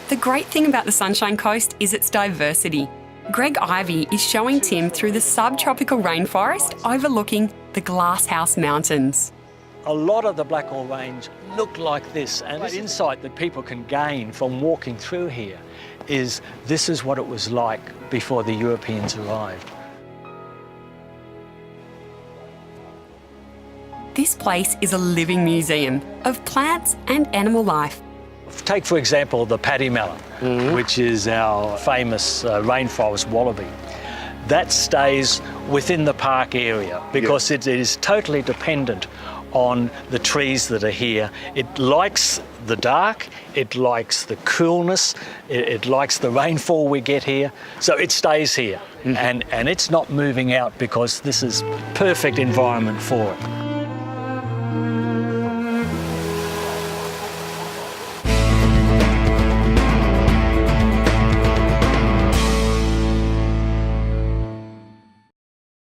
The great thing about the Sunshine Coast is its diversity. Greg Ivey is showing Tim through the subtropical rainforest overlooking the Glasshouse Mountains. A lot of the Blackall Range look like this, and the insight that people can gain from walking through here is this is what it was like before the Europeans arrived. This place is a living museum of plants and animal life. Take, for example, the paddymellen, which is our famous rainforest wallaby. That stays within the park area because it is totally dependent on the trees that are here. It likes the dark, it likes the coolness, it likes the rainfall we get here, so it stays here. And it's not moving out because this is perfect environment for it.